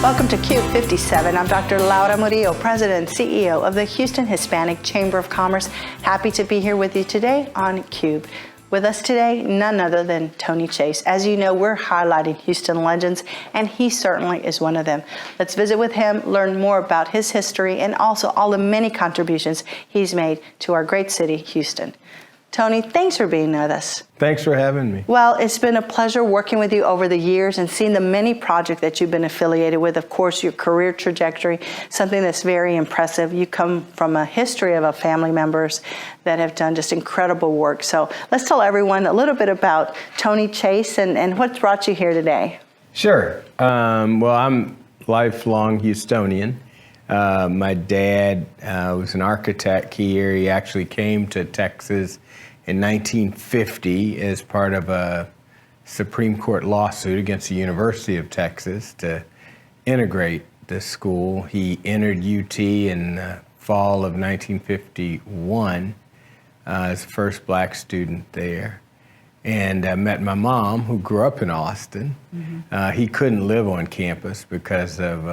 Welcome to Cube 57. I'm Dr. Laura Murillo, President and CEO of the Houston Hispanic Chamber of Commerce. Happy to be here with you today on Cube. With us today, none other than Tony Chase. As you know, we're highlighting Houston legends, and he certainly is one of them. Let's visit with him, learn more about his history, and also all the many contributions he's made to our great city, Houston. Tony, thanks for being with us. Thanks for having me. Well, it's been a pleasure working with you over the years and seeing the many projects that you've been affiliated with. Of course, your career trajectory, something that's very impressive. You come from a history of family members that have done just incredible work. So let's tell everyone a little bit about Tony Chase and what brought you here today. Sure. Well, I'm lifelong Houstonian. My dad was an architect here. He actually came to Texas in 1950 as part of a Supreme Court lawsuit against the University of Texas to integrate the school. He entered UT in the fall of 1951 as the first black student there, and met my mom, who grew up in Austin. Mm-hmm. He couldn't live on campus because of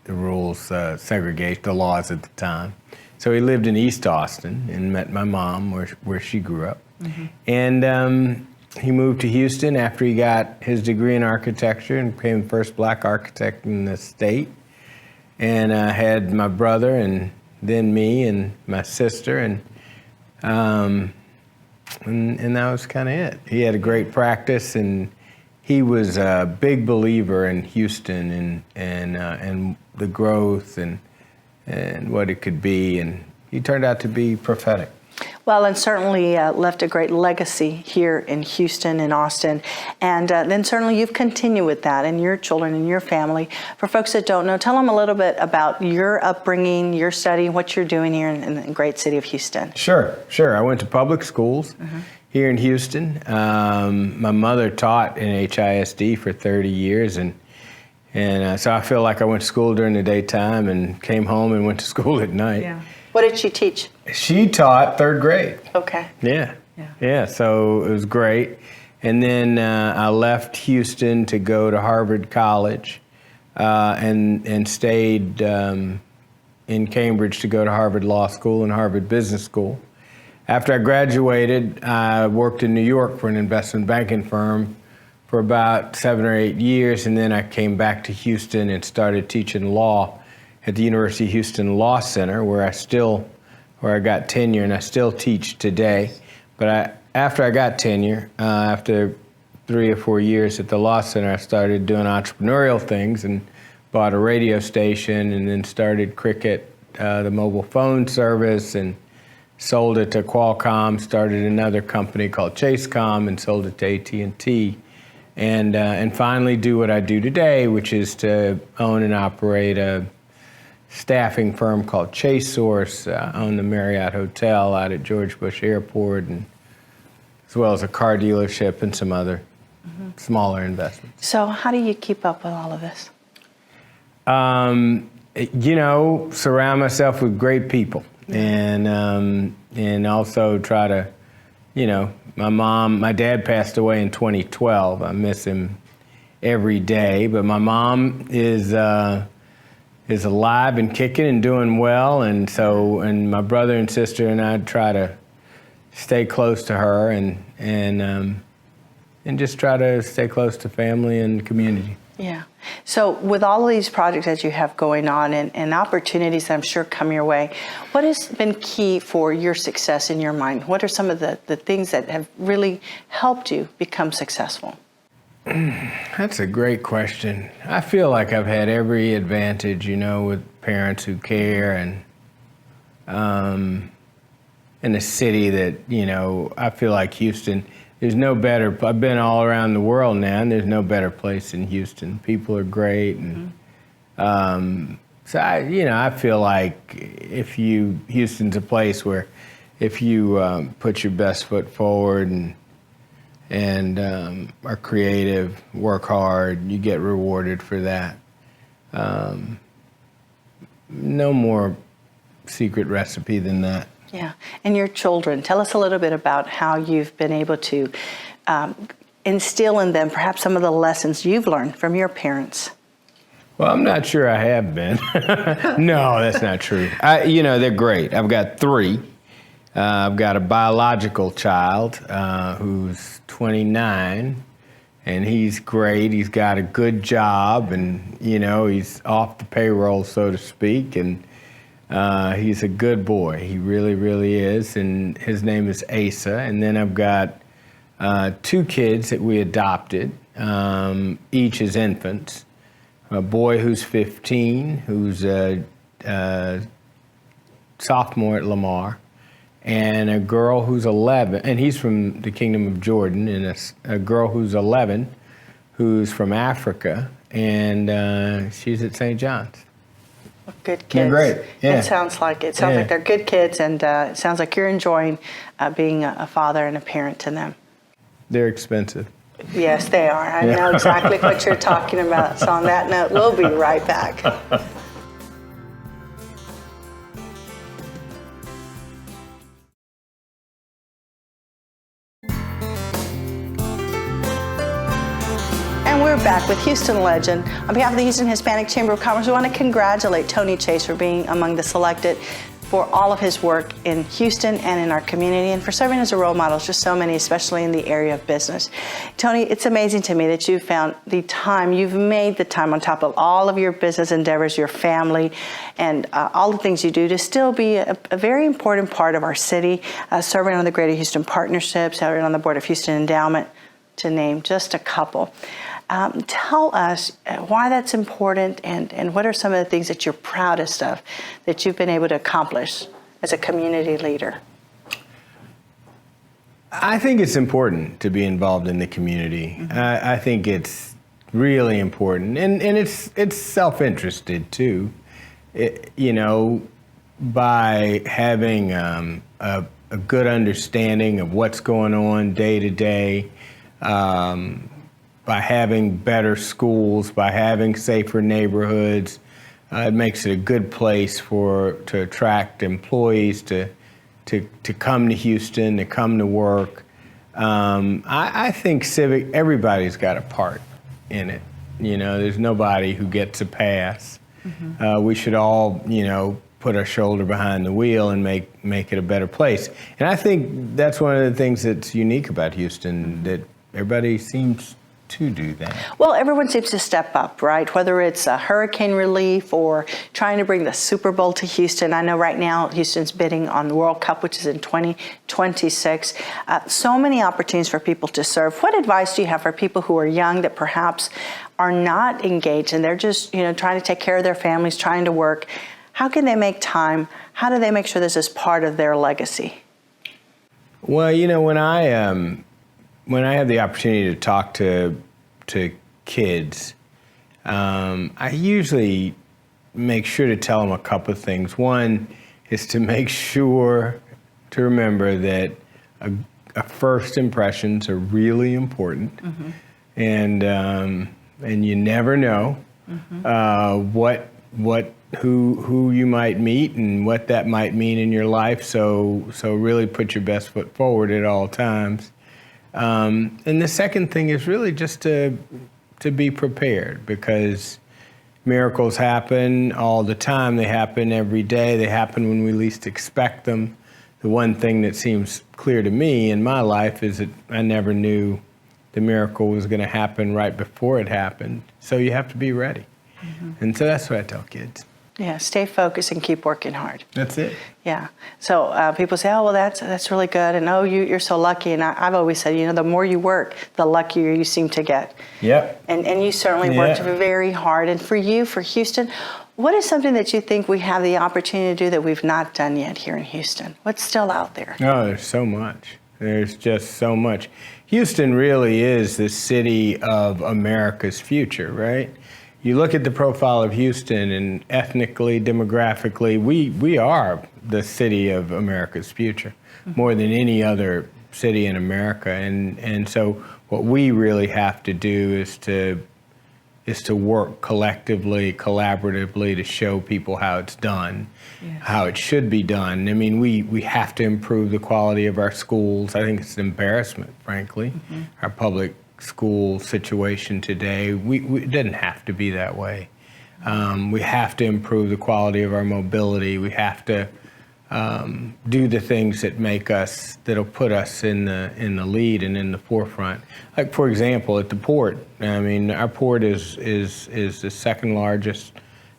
the rules, segregation, the laws at the time. So he lived in East Austin and met my mom where she grew up. Mm-hmm. And he moved to Houston after he got his degree in architecture and became the first black architect in the state. And had my brother and then me and my sister, and that was kind of it. He had a great practice, and he was a big believer in Houston and the growth and what it could be, and he turned out to be prophetic. Well, and certainly left a great legacy here in Houston and Austin, and then certainly you've continued with that and your children and your family. For folks that don't know, tell them a little bit about your upbringing, your study, what you're doing here in the great city of Houston. Sure. I went to public schools here in Houston. My mother taught in HISD for 30 years, and so I feel like I went to school during the daytime and came home and went to school at night. Yeah. What did she teach? She taught third grade. Okay. Yeah, so it was great. And then I left Houston to go to Harvard College and stayed in Cambridge to go to Harvard Law School and Harvard Business School. After I graduated, I worked in New York for an investment banking firm for about 7 or 8 years, and then I came back to Houston and started teaching law at the University of Houston Law Center, where I got tenure, and I still teach today. But after I got tenure, after 3 or 4 years at the Law Center, I started doing entrepreneurial things and bought a radio station, and then started Cricket, the mobile phone service, and sold it to Qualcomm, started another company called ChaseSource, and sold it to AT&T. And finally do what I do today, which is to own and operate a staffing firm called ChaseSource, own the Marriott Hotel out at George Bush Airport, and as well as a car dealership and some other smaller investments. So how do you keep up with all of this? Surround myself with great people, and also try to, my dad passed away in 2012. I miss him every day, but my mom is alive and kicking and doing well, and my brother and sister and I try to stay close to her and just try to stay close to family and community. Yeah. So with all of these projects that you have going on and opportunities that I'm sure come your way, what has been key for your success in your mind? What are some of the things that have really helped you become successful? That's a great question. I feel like I've had every advantage, with parents who care, and in a city that, I feel like Houston, there's no better. I've been all around the world now, and there's no better place than Houston. People are great, and so I feel like Houston's a place where if you put your best foot forward and are creative, work hard, you get rewarded for that. No more secret recipe than that. Yeah, and your children, tell us a little bit about how you've been able to instill in them perhaps some of the lessons you've learned from your parents. Well, I'm not sure I have been. No, that's not true. They're great. I've got three. I've got a biological child who's 29, and he's great. He's got a good job, and, he's off the payroll, so to speak, and he's a good boy. He really, really is, and his name is Asa. And then I've got two kids that we adopted, each as infants. A boy who's 15, who's a sophomore at Lamar, and a girl who's 11, and he's from the Kingdom of Jordan, and a girl who's 11, who's from Africa, and she's at St. John's. Good kids. They're great. Yeah. It sounds like they're good kids, and it sounds like you're enjoying being a father and a parent to them. They're expensive. Yes, they are. I know exactly what you're talking about. So on that note, we'll be right back. And we're back with Houston legend. On behalf of the Houston Hispanic Chamber of Commerce, we want to congratulate Tony Chase for being among the selected for all of his work in Houston and in our community, and for serving as a role model to so many, especially in the area of business. Tony, it's amazing to me that you've found the time, you've made the time on top of all of your business endeavors, your family, and all the things you do to still be a very important part of our city, serving on the Greater Houston Partnership, serving on the Board of Houston Endowment, to name just a couple. Tell us why that's important, and what are some of the things that you're proudest of that you've been able to accomplish as a community leader? I think it's important to be involved in the community. Mm-hmm. I think it's really important, and it's self-interested too. By having a good understanding of what's going on day to day. By having better schools, by having safer neighborhoods, it makes it a good place to attract employees to come to Houston, to come to work. I think everybody's got a part in it. There's nobody who gets a pass. Mm-hmm. We should all, put our shoulder behind the wheel and make it a better place. And I think that's one of the things that's unique about Houston, that everybody seems to do that. Well, everyone seems to step up, right? Whether it's hurricane relief or trying to bring the Super Bowl to Houston. I know right now Houston's bidding on the World Cup, which is in 2026. So many opportunities for people to serve. What advice do you have for people who are young that perhaps are not engaged and they're just, trying to take care of their families, trying to work? How can they make time? How do they make sure this is part of their legacy? Well, when I have the opportunity to talk to kids, I usually make sure to tell them a couple of things. One is to make sure to remember that a first impressions are really important, mm-hmm. and you never know mm-hmm. Who you might meet and what that might mean in your life. So really put your best foot forward at all times. And the second thing is really just to be prepared, because miracles happen all the time. They happen every day. They happen when we least expect them. The one thing that seems clear to me in my life is that I never knew the miracle was going to happen right before it happened. So you have to be ready. Mm-hmm. And so that's what I tell kids. Yeah, stay focused and keep working hard. That's it. Yeah. So people say, oh, well, that's really good. And, oh, you're so lucky. And I've always said, the more you work, the luckier you seem to get. Yep. And you certainly worked very hard. And for you, for Houston, what is something that you think we have the opportunity to do that we've not done yet here in Houston? What's still out there? Oh, there's so much. There's just so much. Houston really is the city of America's future, right? You look at the profile of Houston, and ethnically, demographically, we are the city of America's future, more than any other city in America. And so what we really have to do is to work collectively, collaboratively, to show people how it's done, yes. How it should be done. I mean, we have to improve the quality of our schools. I think it's an embarrassment, frankly, mm-hmm. Our public school situation today. It doesn't have to be that way. We have to improve the quality of our mobility. We have to do the things that'll put us in the lead and in the forefront. Like, for example, at the port. I mean, our port is the second largest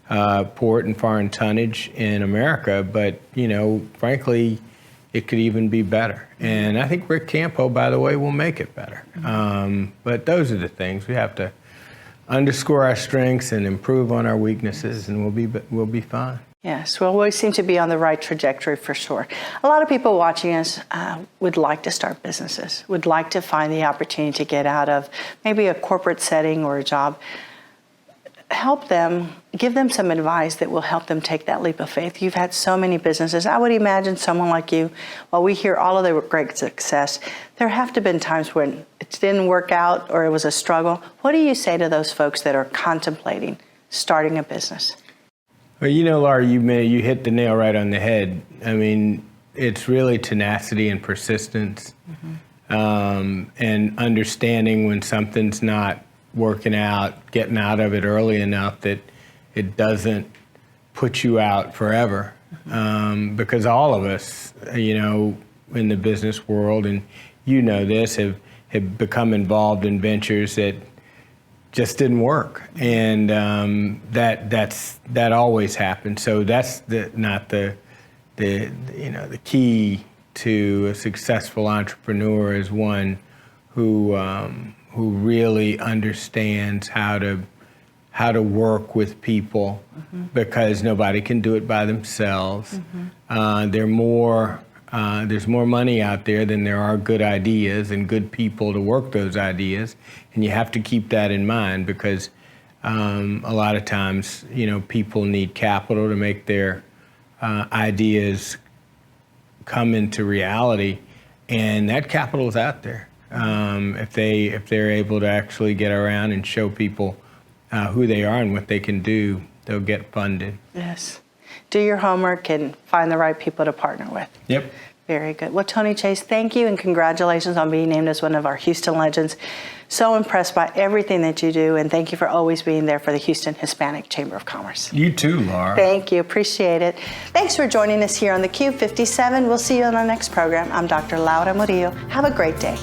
port in foreign tonnage in America, but frankly, it could even be better. And I think Rick Campo, by the way, will make it better. But those are the things we have to underscore our strengths and improve on our weaknesses, and we'll be fine. Yes, well, we seem to be on the right trajectory for sure. A lot of people watching us would like to start businesses, would like to find the opportunity to get out of maybe a corporate setting or a job. Help them, give them some advice that will help them take that leap of faith. You've had so many businesses. I would imagine someone like you, while we hear all of the great success, there have to have been times when it didn't work out or it was a struggle. What do you say to those folks that are contemplating starting a business? Well, Laura, you hit the nail right on the head. I mean, it's really tenacity and persistence, and understanding when something's not working out, getting out of it early enough that it doesn't put you out forever. Because all of us, in the business world, and this, have become involved in ventures that just didn't work, and that always happens. So that's not the key to a successful entrepreneur is one who really understands how to work with people, because nobody can do it by themselves. There's more money out there than there are good ideas and good people to work those ideas, and you have to keep that in mind, because a lot of times, people need capital to make their ideas come into reality, and that capital is out there. If they're able to actually get around and show people who they are and what they can do, they'll get funded. Yes. Do your homework and find the right people to partner with. Yep. Very good. Well, Tony Chase, thank you and congratulations on being named as one of our Houston legends. So impressed by everything that you do, and thank you for always being there for the Houston Hispanic Chamber of Commerce. You too, Laura. Thank you. Appreciate it. Thanks for joining us here on theCUBE 57. We'll see you on our next program. I'm Dr. Laura Murillo. Have a great day.